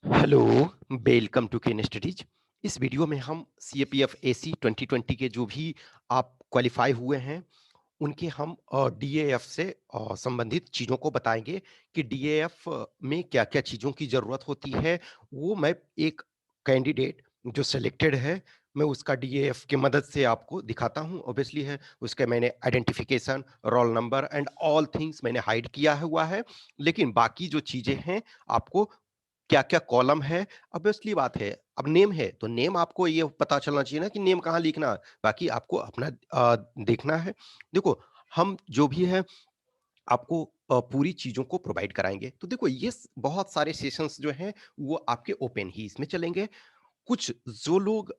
Hello, welcome to Ken Studies. इस video में हम सीएपीएफ एसी 2020 के जो भी आप क्वालिफाई हुए हैं उनके हम डीएएफ से संबंधित चीज़ों को बताएंगे कि डीएएफ में क्या-क्या चीज़ों की ज़रूरत होती है। वो मैं एक कैंडिडेट जो सिलेक्टेड है, मैं उसका डीएएफ की मदद से आपको दिखाता हूँ। ऑब्वियसली है, उसके मैंने identification, roll number and all things मैंने हाइड किया हुआ है। लेकिन बाकी जो चीज़ें हैं, आपको क्या-क्या कॉलम है, ऑब्वियसली बात है, अब नेम है, तो नेम आपको ये पता चलना चाहिए ना कि नेम कहाँ लिखना है, बाकी आपको अपना देखना है। देखो, हम जो भी है आपको पूरी चीज़ों को प्रोवाइड कराएँगे। तो देखो ये बहुत सारे सेशंस जो हैं, वो आपके ओपन ही इसमें चलेंगे। कुछ जो लोग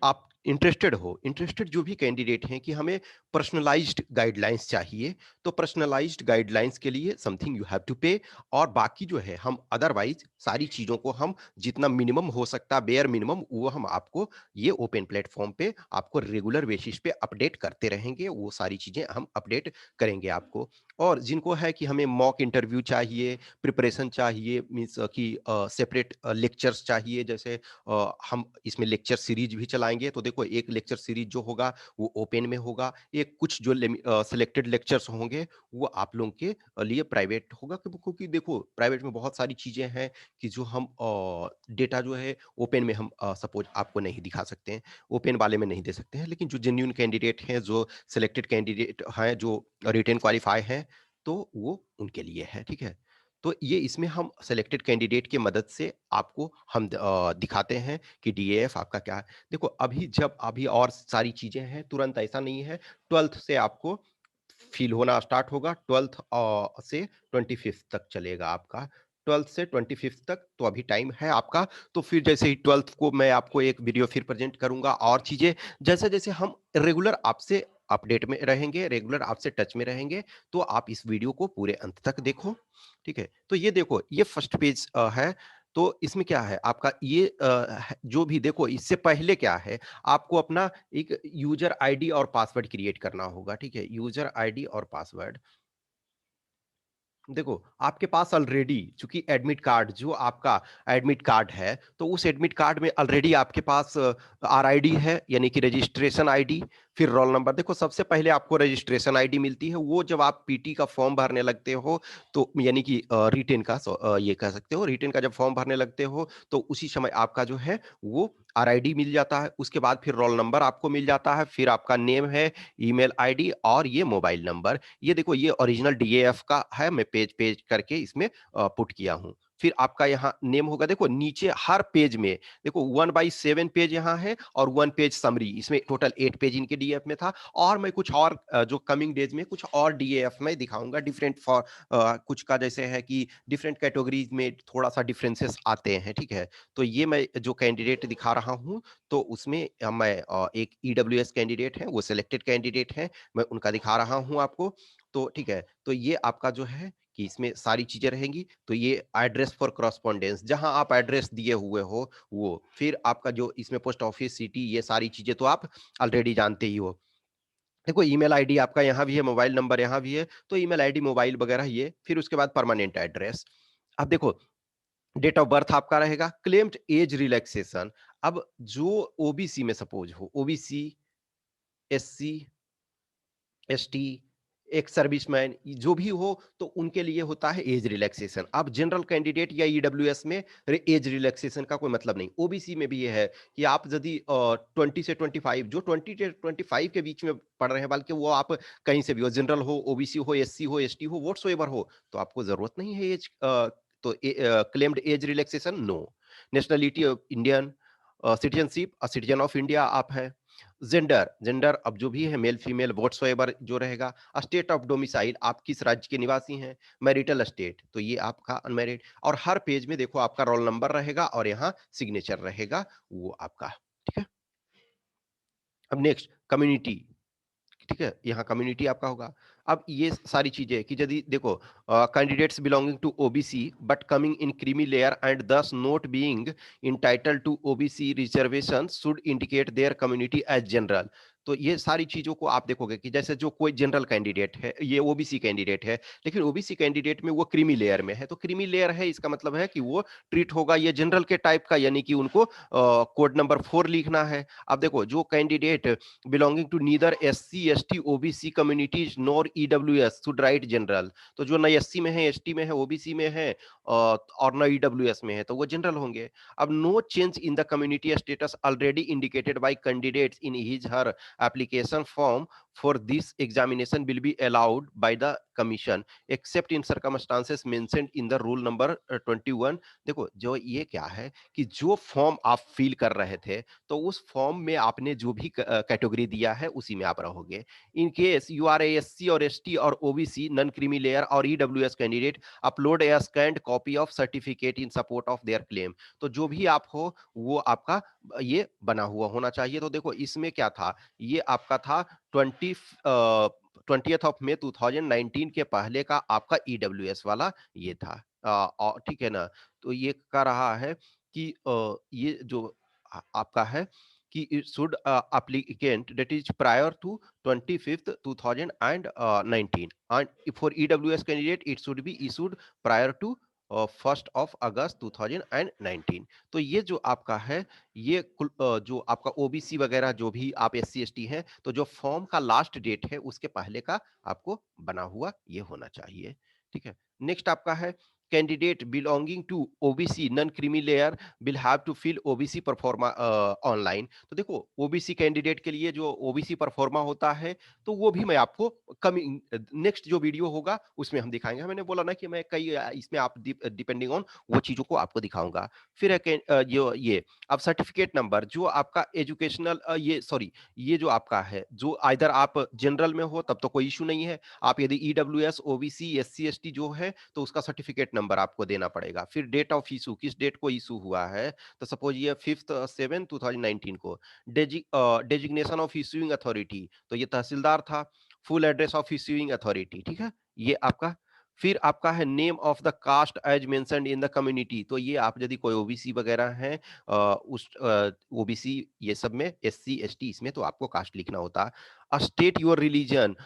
आप इंटरेस्टेड जो भी कैंडिडेट हैं कि हमें पर्सनलाइज्ड गाइडलाइंस चाहिए, तो पर्सनलाइज्ड गाइडलाइंस के लिए समथिंग यू हैव टू पे। और बाकी जो है हम अदरवाइज़ सारी चीज़ों को हम जितना मिनिमम हो सकता है बेयर मिनिमम वो हम आपको ये ओपन प्लेटफ़ॉर्म पे आपको रेगुलर बेसिस पे अपडेट करते रहेंगे, वो सारी चीज़ें हम अपडेट करेंगे आपको। और जिनको है कि हमें मॉक इंटरव्यू चाहिए, प्रिपरेशन चाहिए मीन्स कि सेपरेट लेक्चर्स चाहिए जैसे हम इसमें लेक्चर सीरीज भी चलाएँगे, तो देखो एक लेक्चर सीरीज जो होगा वो ओपन में होगा, एक कुछ जो सिलेक्टेड लेक्चर्स होंगे वो आप लोगों के लिए प्राइवेट होगा क्योंकि देखो प्राइवेट में बहुत सारी चीज़ें हैं कि जो हम डेटा जो है ओपन में हम सपोज़ आपको नहीं दिखा सकते हैं, ओपन वाले में नहीं दे सकते हैं, लेकिन जो जेन्युइन कैंडिडेट हैं, जो सिलेक्टेड कैंडिडेट हैं, जो रिटेन क्वालीफाई हैं, तो वो उनके लिए है, ठीक है? तो ये इसमें हम सिलेक्टेड कैंडिडेट की मदद से आपको हम दिखाते हैं कि डीएएफ आपका क्या है। देखो अभी और सारी चीज़ें हैं, तुरंत ऐसा नहीं है, 12th से आपको फ़ील होना स्टार्ट होगा, 12th से 25th तक चलेगा आपका। 12th से 25th तक तो अभी टाइम है आपका, तो फिर जैसे ही 12th को मैं आपको एक वीडियो फिर प्रेज़ेंट करूँगा और चीज़ें जैसे-जैसे हम रेगुलर आपसे अपडेट में रहेंगे, रेगुलर आपसे टच में रहेंगे, तो आप इस वीडियो को पूरे अंत तक देखो, ठीक है? तो ये देखो, ये फर्स्ट पेज है, तो इसमें क्या है आपका ये है जो भी देखो इससे पहले क्या है, आपको अपना एक यूज़र आईडी और पासवर्ड क्रिएट करना होगा, ठीक है? यूज़र आईडी और पासवर्ड देखो, आपके पास ऑलरेडी चूँकि एडमिट कार्ड जो आपका एडमिट कार्ड है, तो उस एडमिट कार्ड में ऑलरेडी आपके पास आरआईडी है, यानी कि रजिस्ट्रेशन आईडी, फिर रोल नंबर। देखो, सबसे पहले आपको रजिस्ट्रेशन आईडी मिलती है, वो जब आप पीटी का फॉर्म भरने लगते हो, तो यानी कि रिटेन का ये कह सकते हो, रिटेन का जब फॉर्म भरने लगते हो, तो उसी समय आपका जो है, वो आरआईडी मिल जाता है। उसके बाद फिर रोल नंबर आपको मिल जाता है, फिर आपका नेम है, ईमेल आईडी और ये मोबाइल नंबर। ये देखो ये ओरिजिनल डीएएफ का है, मैं पेज-पेज करके इसमें पुट किया हूँ। फिर आपका यहाँ नेम होगा, देखो नीचे हर पेज में देखो 1/7 पेज यहाँ है और 1 पेज समरी, इसमें टोटल 8 पेज इनके डीएएफ में था और मैं कुछ और जो कमिंग डेज़ में कुछ और डीएएफ में दिखाऊँगा डिफरेंट फॉर कुछ का जैसे है कि डिफरेंट कैटेगरीज़ में थोड़ा-सा डिफरेंसेस आते हैं, ठीक है? तो ये मैं जो कैंडिडेट दिखा रहा हूँ, तो उसमें मैं एक ईडब्ल्यूएस कैंडिडेट है, वो सिलेक्टेड कैंडिडेट हैं, मैं उनका दिखा रहा हूँ आपको। तो ठीक है, तो ये आपका जो है कि इसमें सारी चीज़ें रहेंगी, तो ये एड्रेस फॉर कॉरेस्पोंडेंस जहाँ आप एड्रेस दिए हुए हो वो, फिर आपका जो इसमें पोस्ट ऑफिस, सिटी ये सारी चीज़ें तो आप ऑलरेडी जानते ही हो। देखो ईमेल आईडी आपका यहाँ भी है, मोबाइल नंबर यहाँ भी है, तो ईमेल आईडी, मोबाइल वगैरह ये, फिर उसके बाद परमानेंट एड्रेस। अब देखो डेट ऑफ बर्थ आपका रहेगा, क्लेम्ड एज रिलैक्सेशन। अब जो ओबीसी में सपोज़ हो, OBC, SC, ST, ex serviceman जो भी हो तो उनके लिए होता है एज रिलैक्सेशन। अब जनरल कैंडिडेट या ईडब्ल्यूएस में एज रिलैक्सेशन का कोई मतलब नहीं। ओबीसी में भी ये है कि आप यदि 20 से 25 जो 20 से 25 के बीच में पढ़ रहे हैं, बल्कि वो आप कहीं से भी हो, जनरल हो, ओबीसी हो, एससी हो, एसटी हो, व्हाटसोएवर हो, तो आपको जरूरत नहीं है एज तो claimed age relaxation no. Nationality Indian, citizenship citizen of India आप है। जेंडर जेंडर अब जो भी है मेल फीमेल व्हाटसोएवर जो रहेगा। स्टेट ऑफ डोमिसाइल आप किस राज्य के निवासी हैं। मैरिटल स्टेट तो ये आपका अनमैरिड। और हर पेज में देखो आपका रोल नंबर रहेगा और यहाँ सिग्नेचर रहेगा वो आपका, ठीक है। अब नेक्स्ट कम्युनिटी, ठीक है, यहाँ कम्युनिटी आपका होगा। अब ये सारी चीजें कि यदि देखो candidates belonging to OBC but coming in creamy layer and thus not being entitled to OBC reservation should indicate their community as general. तो ये सारी चीज़ों को आप देखोगे कि जैसे जो कोई जनरल कैंडिडेट है, ये ओबीसी कैंडिडेट है, लेकिन ओबीसी कैंडिडेट में वो क्रीमी लेयर में है, तो क्रीमी लेयर है इसका मतलब है कि वो ट्रीट होगा ये जनरल के टाइप का, यानी कि उनको कोड नंबर 4 लिखना है। अब देखो जो candidate belonging to neither SC, ST, OBC communities nor EWS should write general, तो जो ना एससी में है, एसटी में है, ओबीसी में है और ना ईडब्ल्यूएस में है, तो वो जनरल होंगे। अब no change in the community status already indicated by candidates in his her application form for this examination will be allowed by the commission except in circumstances mentioned in the rule number 21। देखो जो ये क्या है कि जो form आप fill कर रहे थे, तो उस फॉर्म में आपने जो भी कैटेगरी दिया है उसी में आप रहोगे। In case you are a SC और एसटी और ओबीसी नॉन क्रीमी लेयर और EWS candidate upload a scanned copy of certificate in support of their claim, तो जो भी आप हो वो आपका ये बना हुआ होना चाहिए। तो देखो इसमें क्या था, ये आपका था 20th ऑफ मई 2019 के पहले का आपका ईडब्ल्यूएस वाला ये था। ठीक है ना? तो ये कह रहा है कि ये जो आपका है कि it should applicant that is prior to 25th 2019 and for EWS candidate it should be issued prior to 1st of August 2019। तो ये जो आपका है ये जो आपका ओबीसी वगैरह जो भी आप एससी एसटी हैं, तो जो फॉर्म का लास्ट डेट है उसके पहले का आपको बना हुआ ये होना चाहिए। ठीक है, नेक्स्ट आपका है candidate belonging to OBC non creamy layer will have to fill OBC proforma online. तो देखो ओबीसी कैंडिडेट के लिए जो ओबीसी परफॉर्मा होता है, तो वो भी मैं आपको कमिंग नेक्स्ट जो वीडियो होगा उसमें हम दिखाएंगे। मैंने बोला ना कि मैं कई इसमें आप डिपेंडिंग ऑन वो चीजों को आपको दिखाऊंगा। फिर है जो ये अब सर्टिफिकेट नंबर जो आपका एजुकेशनल ये सॉरी ये जो आपका है, जो आइदर आप जनरल में हो तब तो कोई इशू नहीं है, आप यदि ईडब्ल्यूएस ओबीसी एससी एसटी जो है तो उसका सर्टिफिकेट नंबर आपको देना पड़ेगा। फिर डेट ऑफ इशू किस डेट को इशू हुआ है, तो सपोज ये 5/7/2019 को। डेजिग्नेशन ऑफ इशूइंग अथॉरिटी, तो ये तहसीलदार था। Full address of issuing authority, ठीक है, ये आपका। फिर आपका है name of the caste as mentioned in the community, तो ये आप यदि कोई ओबीसी वगैरह हैं उस ओबीसी ये सब में एससी एसटी इसमें तो आपको कास्ट लिखना होता है। State your religion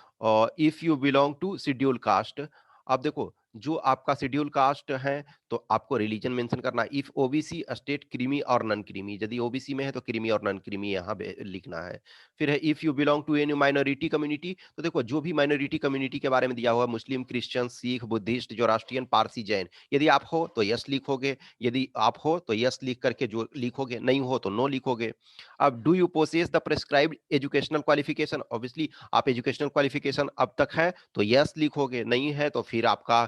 if you belong to schedule caste. अब देखो जो आपका शेड्यूल कास्ट है तो आपको रिलीजन मेंशन करना। इफ ओबीसी स्टेट क्रीमी और नॉन क्रीमी, यदि ओबीसी में है तो क्रीमी और नॉन क्रीमी यहाँ पे लिखना है। फिर है if you belong to any minority community, तो देखो जो भी माइनॉरिटी कम्युनिटी के बारे में दिया हुआ Muslim, Christian, Sikh, Buddhist, Zoroastrian, Parsi, Jain, यदि आप हो तो यस लिखोगे, यदि आप हो तो यस लिख करके जो लिखोगे, नहीं हो तो नो लिखोगे। अब do you possess the prescribed educational qualification, obviously आप एजुकेशनल क्वालिफिकेशन अब तक है तो यस लिखोगे, नहीं है तो फिर आपका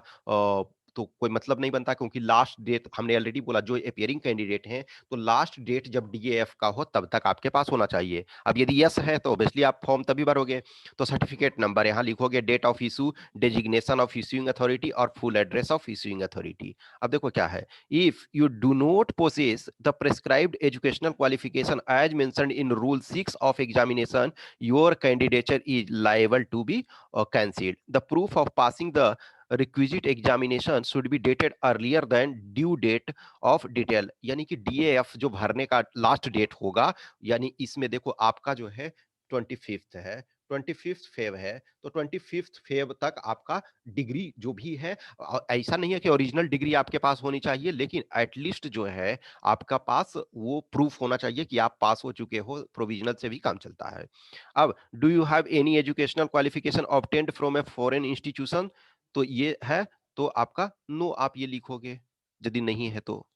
तो कोई मतलब नहीं बनता, क्योंकि लास्ट डेट हमने ऑलरेडी बोला जो अपियरिंग कैंडिडेट हैं तो लास्ट डेट जब डीएएफ का हो तब तक आपके पास होना चाहिए। अब यदि यस है तो ऑब्वियसली आप फॉर्म तभी भरोगे, तो सर्टिफिकेट नंबर यहाँ लिखोगे, date of issue, designation of issuing authority और full address of issuing authority. अब देखो क्या है, if you do not possess the prescribed educational qualification as mentioned in rule 6 of examination, your candidature is liable to be cancelled। The proof of passing the requisite examination should be dated earlier than due date of detail, यानी कि डीएएफ जो भरने का last date होगा, यानी इसमें देखो आपका जो है 25th है, 25th फेब है, तो 25th फेब तक आपका डिग्री जो भी है, ऐसा नहीं है कि ओरिजिनल डिग्री आपके पास होनी चाहिए, लेकिन एटलीस्ट जो है आपका पास वो प्रूफ होना चाहिए कि आप पास हो चुके हो, प्रोविजनल से भी काम चलता है। अब do you have any educational qualification obtained from a foreign institution, तो ये है तो आपका नो आप ये लिखोगे, यदि नहीं है तो।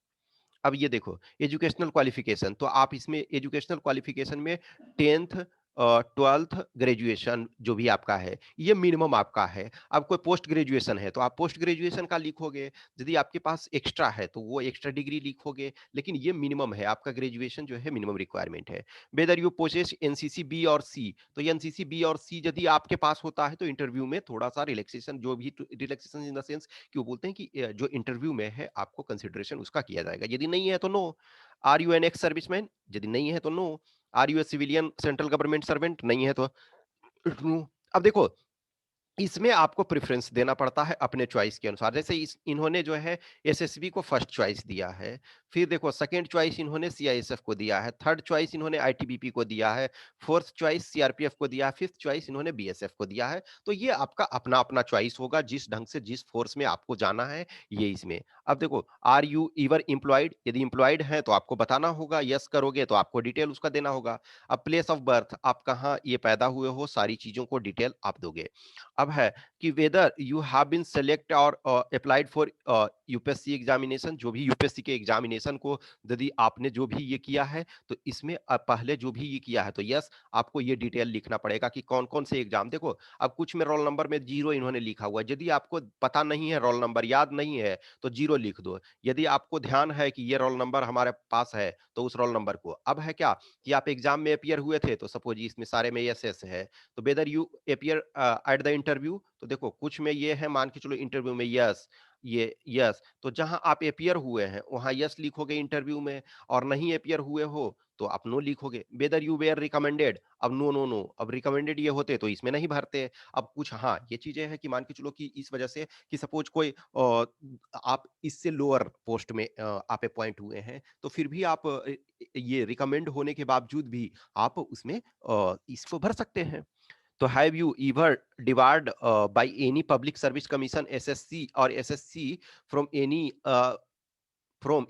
अब ये देखो एजुकेशनल क्वालिफिकेशन, तो आप इसमें एजुकेशनल क्वालिफिकेशन में 10th 12th ग्रेजुएशन जो भी आपका है ये मिनिमम आपका है। अब कोई पोस्ट ग्रेजुएशन है तो आप पोस्ट ग्रेजुएशन का लिखोगे, यदि आपके पास एक्स्ट्रा है तो वो एक्स्ट्रा डिग्री लिखोगे, लेकिन ये मिनिमम है आपका, ग्रेजुएशन जो है मिनिमम रिक्वायरमेंट है। Whether you possess NCC B और सी, तो ये एनसीसी बी और सी यदि आपके पास होता है तो इंटरव्यू में थोड़ा सा रिलैक्सेशन, जो भी रिलैक्सेशन इन द सेंस क्यों बोलते हैं कि जो इंटरव्यू में है आपको कंसिडरेशन उसका किया जाएगा, यदि नहीं है तो no. Are you an ex serviceman, यदि नहीं है तो no. Are you a civilian central government servant, नहीं है तो नो। अब देखो इसमें आपको प्रेफरेंस देना पड़ता है अपने चॉइस के अनुसार, जैसे इन्होंने जो है एसएसबी को फर्स्ट चॉइस दिया है, फिर देखो सेकंड चॉइस इन्होंने सीआईएसएफ को दिया है, थर्ड चॉइस इन्होंने आईटीबीपी को दिया है, फोर्थ चॉइस सीआरपीएफ को दिया है, फिफ्थ चॉइस इन्होंने बीएसएफ को दिया है। तो ये आपका अपना-अपना चॉइस होगा, जिस ढंग से जिस फोर्स में आपको जाना है, ये इसमें। अब देखो, आर यू ईवर एम्प्लॉयड? यदि एम्प्लॉयड हैं तो आपको बताना होगा, यस करोगे तो आपको डिटेल उसका देना होगा। अब प्लेस ऑफ बर्थ, आप कहाँ ये पैदा हुए हो, सारी चीज़ों को डिटेल आप दोगे। अब है कि whether you have been select और अप्लाइड फॉर यूपीएससी एग्जामिनेशन, जो भी यूपीएससी के एग्जामिनेशन को यदि आपने जो भी ये किया है, तो इसमें पहले जो भी ये किया है, तो यस आपको ये डिटेल लिखना पड़ेगा कि कौन-कौन से एग्जाम। देखो, अब कुछ में रोल नंबर में 0 इन्होंने लिखा हुआ है, यदि आपको पता नहीं है, रोल नंबर याद नहीं है, तो 0 लिख दो। यदि आपको ध्यान है कि ये रोल नंबर हमारे पास है, तो उस रोल नंबर को। अब है क्या कि आप एग्जाम में अपीयर हुए थे, तो सपोज इसमें सारे में यस यस है, तो whether you appear at the interview, तो देखो कुछ में ये है, मान के चलो इंटरव्यू में यस, ये यस, तो जहां आप अपीयर हुए हैं वहां यस लिखोगे इंटरव्यू में, और नहीं अपीयर हुए हो तो आप नो लिखोगे। वेदर यू वेयर रिकमेंडेड, अब नो नो नो, अब रिकमेंडेड ये होते तो इसमें नहीं भरते। अब कुछ हाँ ये चीजें हैं कि मान के चलो कि इस वजह से कि सपोज कोई आप इससे लोअर पोस्ट में आप अपॉइंट हुए हैं, तो फिर भी आप ये रिकमेंड होने के बावजूद भी आप उसमें इसको भर सकते हैं। तो have you ever devoured by any public service commission, SSC or SSC, from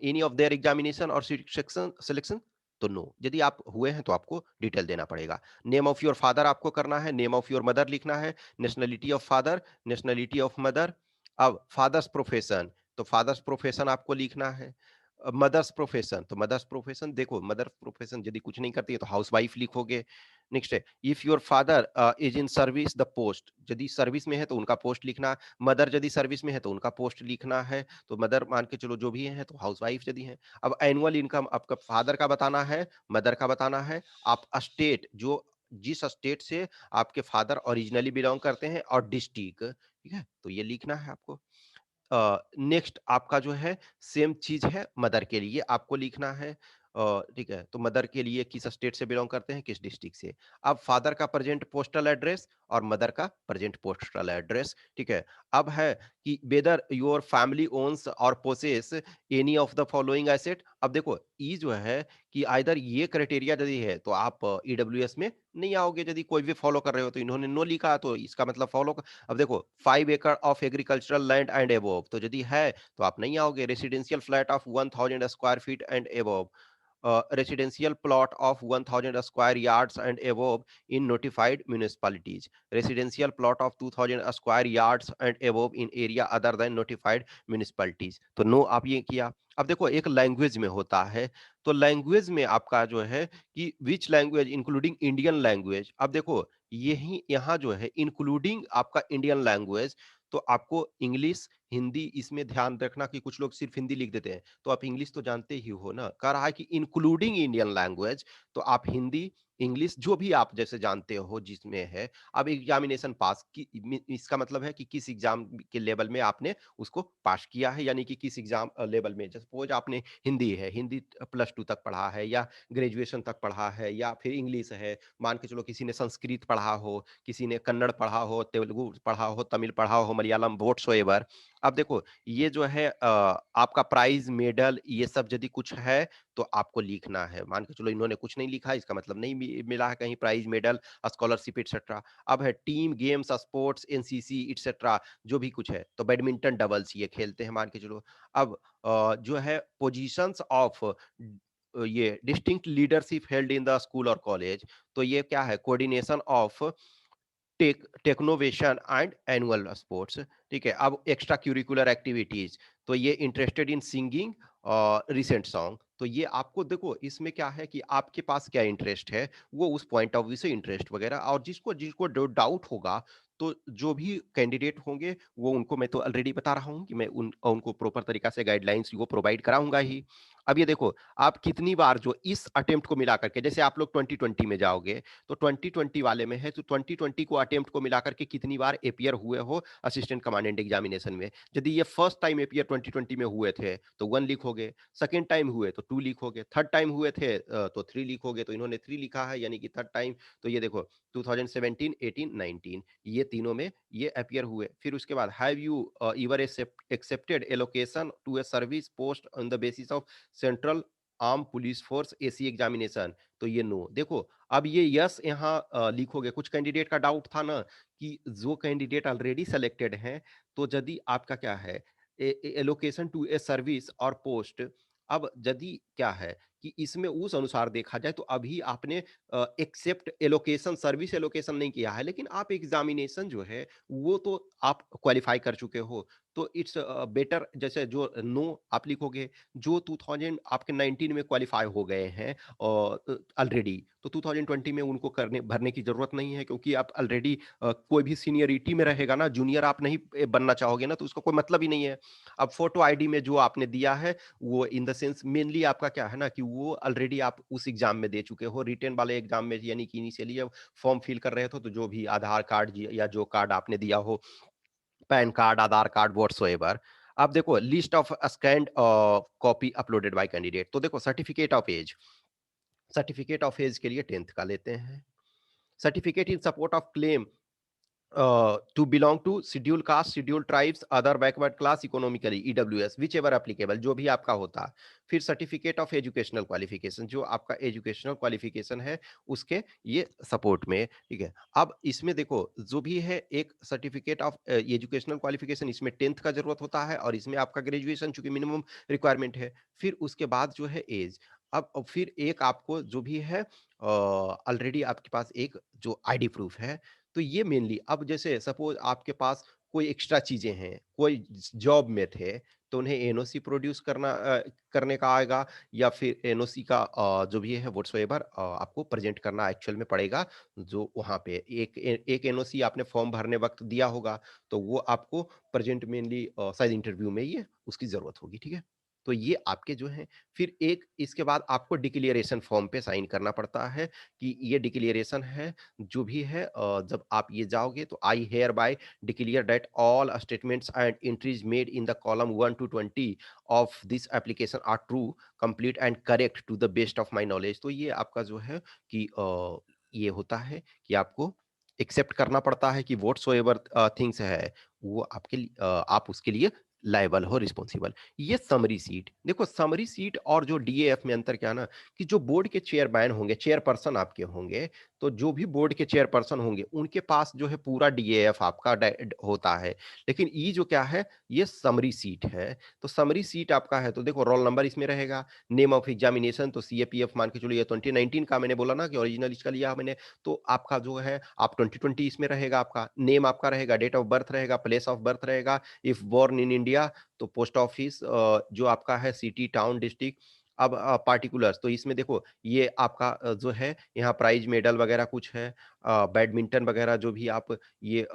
any of their examination or selection? तो नो। यदि आप हुए हैं तो आपको डिटेल देना पड़ेगा। नेम ऑफ योर फादर आपको करना है, नेम ऑफ योर मदर लिखना है, nationality of father, nationality of mother. अब फादर्स प्रोफेशन, तो फादर्स प्रोफेशन आपको लिखना है। मदर्स प्रोफेशन, तो मदर्स प्रोफेशन देखो, मदर प्रोफेशन यदि कुछ नहीं करती है तो हाउसवाइफ लिखोगे। नेक्स्ट है, if your father is in service the post, यदि सर्विस में है तो उनका पोस्ट लिखना। मदर यदि सर्विस में है तो उनका पोस्ट लिखना है। तो मदर मान के चलो जो भी है तो हाउसवाइफ यदि है। अब एनुअल इनकम आपका फादर का बताना है, मदर का बताना है। आप स्टेट, जो जिस स्टेट से आपके फादर ओरिजिनली बिलोंग करते हैं, और डिस्ट्रिक्ट, ठीक है, तो ये लिखना है आपको। नेक्स्ट आपका जो है सेम चीज है, मदर के लिए आपको लिखना है। ठीक है, तो मदर के लिए किस स्टेट से बिलोंग करते हैं, किस डिस्ट्रिक्ट से। अब फादर का प्रेजेंट पोस्टल एड्रेस और मदर का प्रेजेंट पोस्टल एड्रेस, ठीक है। अब है कि वेदर योर फैमिली ओन्स और possess any of the following asset. अब देखो ई जो है कि आइदर ये क्राइटेरिया यदि है तो आप ईडब्ल्यूएस में नहीं आओगे, यदि कोई भी फॉलो कर रहे हो, तो इन्होंने नो लिखा तो इसका मतलब फॉलो। अब देखो 5 एकड़ of agricultural land and above, तो यदि है तो आप नहीं आओगे। Residential flat of 1000 square feet and above, residential plot of 1000 square yards and above in notified municipalities, residential plot of 2000 square yards and above in area other than notified municipalities, तो no आप ये किया। अब देखो एक language में होता है, तो लैंग्वेज में आपका जो है कि which language including Indian language. अब देखो यही यहाँ जो है इंक्लूडिंग आपका इंडियन लैंग्वेज, तो आपको इंग्लिश हिंदी इसमें ध्यान रखना कि कुछ लोग सिर्फ हिंदी लिख देते हैं, तो आप इंग्लिश तो जानते ही हो ना। कह रहा है कि इंक्लूडिंग इंडियन लैंग्वेज, तो आप हिंदी इंग्लिश जो भी आप जैसे जानते हो जिसमें है। अब एग्जामिनेशन पास की इसका मतलब है कि किस एग्जाम के लेवल में आपने उसको पास किया है, यानी कि किस एग्जाम लेवल में। सपोज आपने हिंदी है, हिंदी +2 तक पढ़ा है, या ग्रेजुएशन तक पढ़ा है, या फिर इंग्लिश है। मान के चलो किसी ने संस्कृत पढ़ा हो, किसी ने कन्नड़ पढ़ा हो, तेलुगु पढ़ा हो, तमिल पढ़ा हो, मलयालम, व्हाटसोएवर। अब देखो ये जो है आपका प्राइज मेडल ये सब यदि कुछ है तो आपको लिखना है। मान के चलो इन्होंने कुछ नहीं लिखा, इसका मतलब नहीं मिला है कहीं प्राइज मेडल, स्कॉलरशिप एटसेट्रा। अब है team games sports NCC etcetera, जो भी कुछ है, तो बैडमिंटन डबल्स ये खेलते हैं मान के चलो। अब जो है पोजीशंस ऑफ ये distinct leadership held in the school और कॉलेज, तो ये क्या है, coordination of technovation and annual sports, ठीक है। अब एक्स्ट्रा क्यूरिकुलर एक्टिविटीज, तो ये इंटरेस्टेड इन सिंगिंग और रिसेंट सॉन्ग, तो ये आपको देखो इसमें क्या है कि आपके पास क्या इंटरेस्ट है, वो उस पॉइंट ऑफ व्यू से इंटरेस्ट वगैरह। और जिसको जिसको डाउट होगा, तो जो भी कैंडिडेट होंगे वो उनको मैं तो ऑलरेडी बता रहा हूँ कि मैं उनको प्रॉपर तरीका से गाइडलाइंस वो प्रोवाइड कराऊंगा ही। अब ये देखो आप कितनी बार जो इस अटेम्प्ट को मिला करके, जैसे आप लोग 2020 में जाओगे, तो 2020 वाले में है, तो 2020 को अटेम्प्ट को मिलाकर के कितनी बार एपियर हुए हो असिस्टेंट कमांडेंट एग्जामिनेशन में। यदि ये फर्स्ट टाइम एपियर 2020 में हुए थे तो 1 लिखोगे, सेकंड टाइम हुए तो 2 लिखोगे, थर्ड टाइम हुए थे तो 3 लिखोगे, तो इन्होंने 3 लिखा है यानी कि थर्ड टाइम। तो ये देखो 2017, 18, 19 ये तीनों में ये अपियर हुए। फिर उसके बाद have you ever accepted allocation to a service post on the basis of central arm police force AC examination, तो ये नो। देखो अब ये यस यहाँ लीक हो गया। कुछ कैंडिडेट का डाउट था ना कि जो कैंडिडेट ऑलरेडी सेलेक्टेड हैं, तो यदि आपका क्या है एलोकेशन टू ए सर्विस और पोस्ट, अब यदि क्या है कि इसमें उस अनुसार देखा जाए तो अभी आपने एक्सेप्ट एलोकेशन सर्विस एलोकेशन नहीं किया है, लेकिन आप एग्जामिनेशन जो है वो तो आप क्वालिफाई कर चुके हो। तो इट्स बेटर, जैसे जो नो आप लिखोगे, जो 2000 आपके 19 में क्वालिफाई हो गए हैं ऑलरेडी, तो 2020 में उनको करने भरने की जरूरत नहीं है, क्योंकि आप ऑलरेडी कोई भी सीनियरिटी में रहेगा ना, जूनियर आप नहीं बनना चाहोगे ना, तो उसका कोई मतलब ही नहीं है। अब फोटो आईडी में जो आपने दिया है वो इन द सेंस मेनली आपका क्या है ना कि वो ऑलरेडी आप उस एग्जाम में दे चुके हो, रिटेन वाले एग्जाम में, यानी कि इनिशियली जब फॉर्म फिल कर रहे थे तो जो भी आधार कार्ड या जो कार्ड आपने दिया हो, PAN card, Aadhaar card, whatsoever. अब देखो list of scanned copy uploaded by candidate, तो देखो certificate of age, certificate of age के लिए 10th का लेते हैं। Certificate in support of claim to belong to scheduled caste, scheduled tribes, other backward class economically, EWS, whichever applicable, जो भी आपका होता। फिर सर्टिफिकेट ऑफ एजुकेशनल क्वालिफिकेशन, जो आपका एजुकेशनल क्वालिफिकेशन है उसके ये सपोर्ट में, ठीक है। अब इसमें देखो जो भी है एक सर्टिफिकेट ऑफ एजुकेशनल क्वालिफिकेशन, इसमें 10th का जरूरत होता है और इसमें आपका ग्रेजुएशन चूंकि मिनिमम रिक्वायरमेंट है। फिर उसके बाद जो है एज। अब फिर एक आपको जो भी है ऑलरेडी आपके पास एक जो आईडी प्रूफ है, तो ये मेनली अब जैसे सपोज आपके पास कोई एक्स्ट्रा चीजें हैं, कोई जॉब में थे, तो उन्हें एनओसी प्रोड्यूस करने का आएगा, या फिर एनओसी का जो भी है व्हाट्सएवर आपको प्रेजेंट करना एक्चुअल में पड़ेगा। जो वहाँ पे एक एनओसी आपने फॉर्म भरने वक्त दिया होगा, तो वो आपको प्रेजेंट मेनली शायद इंटरव्यू में ये उसकी जरूरत होगी, ठीक है। तो ये आपके जो है, फिर एक इसके बाद आपको डिक्लेरेशन फॉर्म पे साइन करना पड़ता है कि ये डिक्लेरेशन है जो भी है। जब आप ये जाओगे तो I hereby declare that all statements and entries made in the column 1 to 20 of this application are true, complete and correct to the best of my knowledge. तो ये आपका जो है कि ये होता है कि आपको एक्सेप्ट करना पड़ता है कि व्हाट्स एवर थिंग्स है वो आप उसके लिए लायबल हो, रिस्पॉन्सिबल। ये समरी सीट, देखो समरी सीट और जो डीएएफ में अंतर क्या है ना कि जो बोर्ड के चेयरमैन होंगे, चेयरपर्सन आपके होंगे, तो जो भी बोर्ड के चेयरपर्सन होंगे उनके पास जो है पूरा डीएएफ आपका होता है। लेकिन ये जो क्या है, ये समरी सीट है। तो समरी सीट आपका है, तो देखो रोल नंबर इसमें रहेगा, नेम ऑफ एग्जामिनेशन, तो सीएपीएफ मान के चलो ये 2019 का मैंने बोला ना कि ओरिजिनल इसका लिया मैंने, तो आपका जो है आप 2020 इसमें रहेगा, आपका नेम आपका रहेगा, डेट ऑफ बर्थ रहेगा, प्लेस ऑफ बर्थ रहेगा, इफ बोर्न इन इंडिया तो पोस्ट ऑफिस जो आपका है सिटी, टाउन, डिस्ट्रिक्ट। अब पार्टिकुलर्स, तो इसमें देखो ये आपका जो है यहाँ प्राइज मेडल वगैरह कुछ है, बैडमिंटन वगैरह जो भी आप ये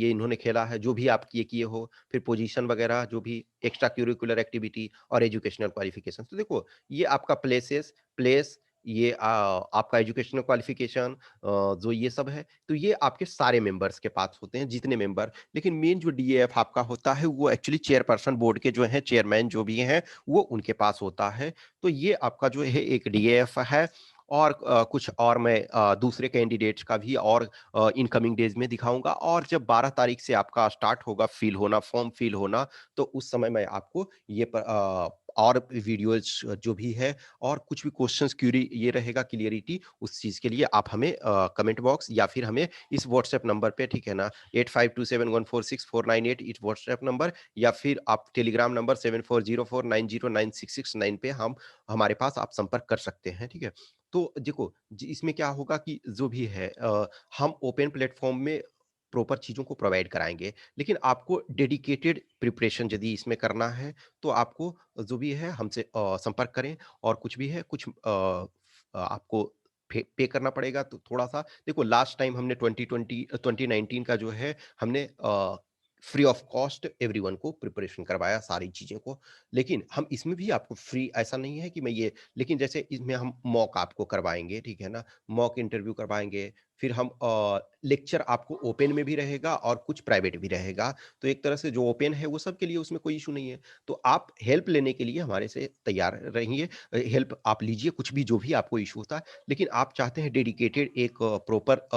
इन्होंने खेला है, जो भी आप ये किए हो, फिर पोजीशन वगैरह जो भी एक्स्ट्रा करिकुलर एक्टिविटी और एजुकेशनल क्वालिफिकेशन। तो देखो ये आपका प्लेस, ये आपका एजुकेशनल क्वालिफिकेशन, जो ये सब है, तो ये आपके सारे मेंबर्स के पास होते हैं जितने मेंबर। लेकिन मेन जो डीएएफ आपका होता है वो एक्चुअली चेयरपर्सन, बोर्ड के जो है चेयरमैन जो भी हैं वो उनके पास होता है। तो ये आपका जो है एक डीएएफ है। और कुछ और मैं दूसरे कैंडिडेट्स का भी और इनकमिंग डेज में दिखाऊंगा, और जब 12 तारीख से आपका स्टार्ट होगा फिल होना, फॉर्म फिल होना, तो उस समय मैं आपको ये और वीडियोज जो भी है और कुछ भी क्वेश्चंस क्यूरी ये रहेगा क्लियरिटी, उस चीज़ के लिए आप हमें कमेंट बॉक्स या फिर हमें इस व्हाट्सएप नंबर पे, ठीक है ना, 8527146498 इस व्हाट्सएप नंबर, या फिर आप टेलीग्राम नंबर 7404909669 पे हम हमारे पास आप संपर्क कर सकते हैं, ठीक है। तो देखो इसमें क्या होगा कि जो भी है हम ओपन प्लेटफॉर्म में प्रॉपर चीज़ों को प्रोवाइड कराएंगे, लेकिन आपको डेडिकेटेड प्रिपरेशन यदि इसमें करना है तो आपको जो भी है हमसे संपर्क करें। और कुछ भी है कुछ आपको पे करना पड़ेगा, तो थोड़ा सा देखो लास्ट टाइम हमने 2019 का जो है हमने फ्री ऑफ कॉस्ट एवरीवन को प्रिपरेशन करवाया सारी चीज़ों को। लेकिन हम इसमें भी आपको फ्री ऐसा नहीं है कि मैं ये, लेकिन जैसे इसमें हम मॉक आपको करवाएँगे, ठीक है ना? मॉक इंटरव्यू करवाएँगे, फिर हम लेक्चर आपको ओपन में भी रहेगा और कुछ प्राइवेट भी रहेगा। तो एक तरह से जो ओपन है वो सबके लिए, उसमें कोई इश्यू नहीं है। तो आप हेल्प लेने के लिए हमारे से तैयार रहिए। हेल्प आप लीजिए कुछ भी जो भी आपको इश्यू होता है। लेकिन आप चाहते हैं डेडिकेटेड एक प्रॉपर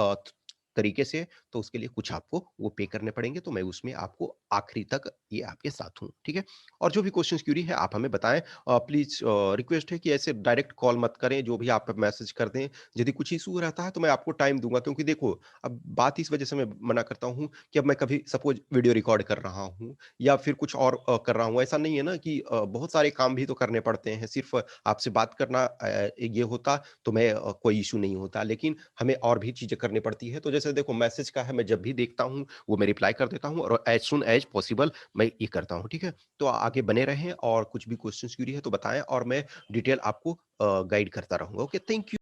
तरीके से, तो उसके लिए कुछ आपको वो पे करने पड़ेंगे, तो मैं उसमें आपको आखिरी तक ये आपके साथ हूँ, ठीक है? और जो भी क्वेश्चन्स क्यूरी है आप हमें बताएँ। प्लीज़ रिक्वेस्ट है कि ऐसे डायरेक्ट कॉल मत करें, जो भी आप मैसेज कर दें। यदि कुछ इश्यू रहता है तो मैं आपको टाइम दूँगा, क्योंकि देखो, अब बात इस वजह से मैं मना करता हूँ कि अब मैं कभी सपोज़ वीडियो रिकॉर्ड कर रहा हूँ या फिर कुछ और कर रहा हूँ। ऐसा नहीं है ना कि बहुत सारे काम भी तो करने पड़ते हैं, सिर्फ़ आपसे बात करना ये होता तो मैं कोई इश्यू नहीं होता। लेकिन हमें और भी चीज़ें करनी पड़ती है। तो जैसे देखो, मैसेज का है, मैं जब भी देखता हूँ, वो मैं रिप्लाई कर देता हूँ और एज़ सून एज़ पॉसिबल मैं ये करता हूँ, ठीक है? तो आगे बने रहें और कुछ भी क्वेश्चन्स क्यूरी है तो बताएँ और मैं डिटेल आपको गाइड करता रहूँगा। Okay, thank you.